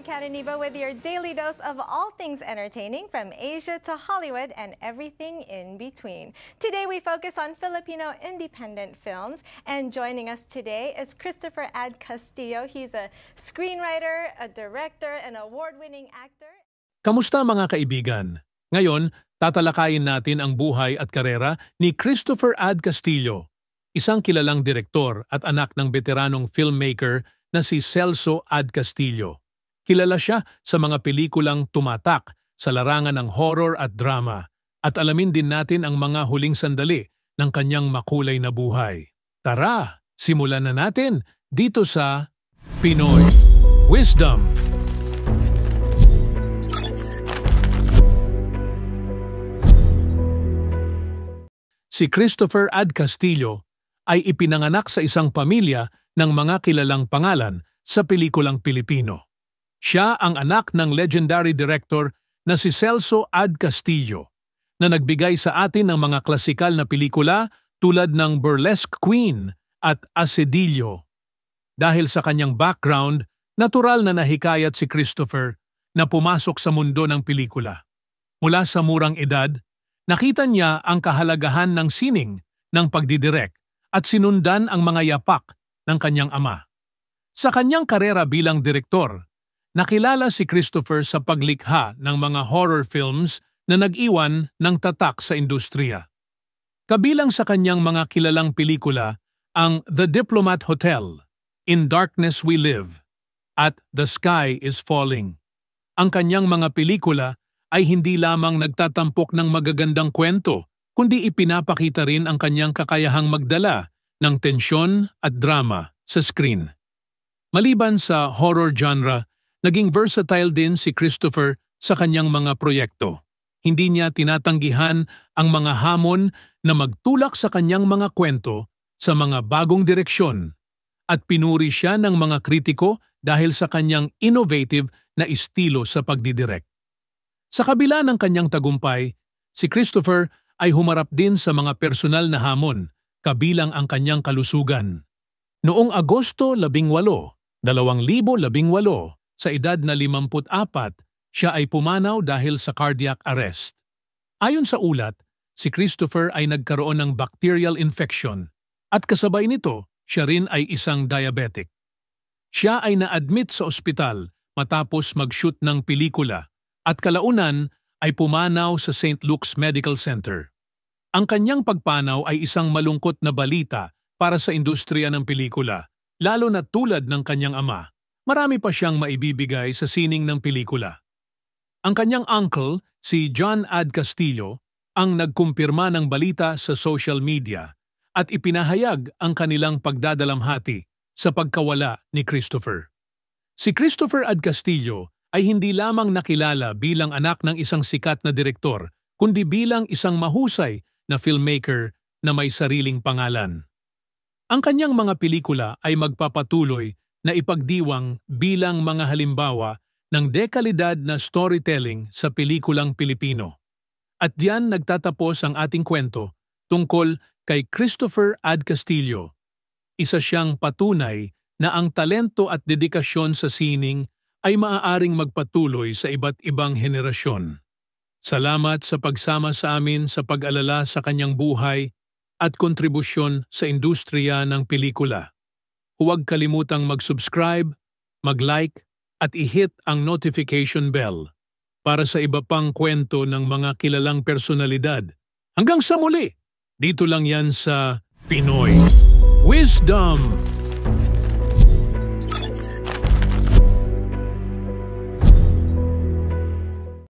I'm Cananiba with your daily dose of all things entertaining from Asia to Hollywood and everything in between. Today we focus on Filipino independent films, and joining us today is Christopher Ad Castillo. He's a screenwriter, a director, an award-winning actor. Kamusta mga kaibigan? Ngayon, tatalakayin natin ang buhay at karera ni Christopher Ad Castillo, isang kilalang direktor at anak ng veteranong filmmaker na si Celso Ad Castillo. Kilala siya sa mga pelikulang tumatak sa larangan ng horror at drama, at alamin din natin ang mga huling sandali ng kanyang makulay na buhay. Tara, simulan na natin dito sa Pinoy Wisdom. Si Christopher Ad Castillo ay ipinanganak sa isang pamilya ng mga kilalang pangalan sa pelikulang Pilipino. Siya ang anak ng legendary director na si Celso Ad Castillo, na nagbigay sa atin ng mga klasikal na pelikula tulad ng Burlesque Queen at Asedillo. Dahil sa kanyang background, natural na nahikayat si Christopher na pumasok sa mundo ng pelikula. Mula sa murang edad, nakita niya ang kahalagahan ng sining ng pagdidirect at sinundan ang mga yapak ng kanyang ama. Sa kanyang karera bilang direktor, nakilala si Christopher sa paglikha ng mga horror films na nag-iwan ng tatak sa industriya. Kabilang sa kanyang mga kilalang pelikula ang The Diplomat Hotel, In Darkness We Live, at The Sky is Falling. Ang kanyang mga pelikula ay hindi lamang nagtatampok ng magagandang kwento, kundi ipinapakita rin ang kanyang kakayahang magdala ng tensyon at drama sa screen. Maliban sa horror genre, naging versatile din si Christopher sa kanyang mga proyekto. Hindi niya tinatanggihan ang mga hamon na magtulak sa kanyang mga kwento sa mga bagong direksyon, at pinuri siya ng mga kritiko dahil sa kanyang innovative na estilo sa pagdidirect. Sa kabila ng kanyang tagumpay, si Christopher ay humarap din sa mga personal na hamon, kabilang ang kanyang kalusugan. Noong Agosto 18, 2018, sa edad na 54, siya ay pumanaw dahil sa cardiac arrest. Ayon sa ulat, si Christopher ay nagkaroon ng bacterial infection, at kasabay nito, siya rin ay isang diabetic. Siya ay na-admit sa ospital matapos mag-shoot ng pelikula, at kalaunan ay pumanaw sa St. Luke's Medical Center. Ang kanyang pagpanaw ay isang malungkot na balita para sa industriya ng pelikula, lalo na tulad ng kanyang ama. Marami pa siyang maibibigay sa sining ng pelikula. Ang kanyang uncle, si John Ad Castillo, ang nagkumpirma ng balita sa social media at ipinahayag ang kanilang pagdadalamhati sa pagkawala ni Christopher. Si Christopher Ad Castillo ay hindi lamang nakilala bilang anak ng isang sikat na direktor, kundi bilang isang mahusay na filmmaker na may sariling pangalan. Ang kanyang mga pelikula ay magpapatuloy na ipagdiwang bilang mga halimbawa ng dekalidad na storytelling sa pelikulang Pilipino. At diyan nagtatapos ang ating kwento tungkol kay Christopher Ad Castillo. Isa siyang patunay na ang talento at dedikasyon sa sining ay maaaring magpatuloy sa iba't ibang henerasyon. Salamat sa pagsama sa amin sa pag-alala sa kanyang buhay at kontribusyon sa industriya ng pelikula. Huwag kalimutang mag-subscribe, mag-like, at i-hit ang notification bell para sa iba pang kwento ng mga kilalang personalidad. Hanggang sa muli, dito lang yan sa Pinoy Wisdom!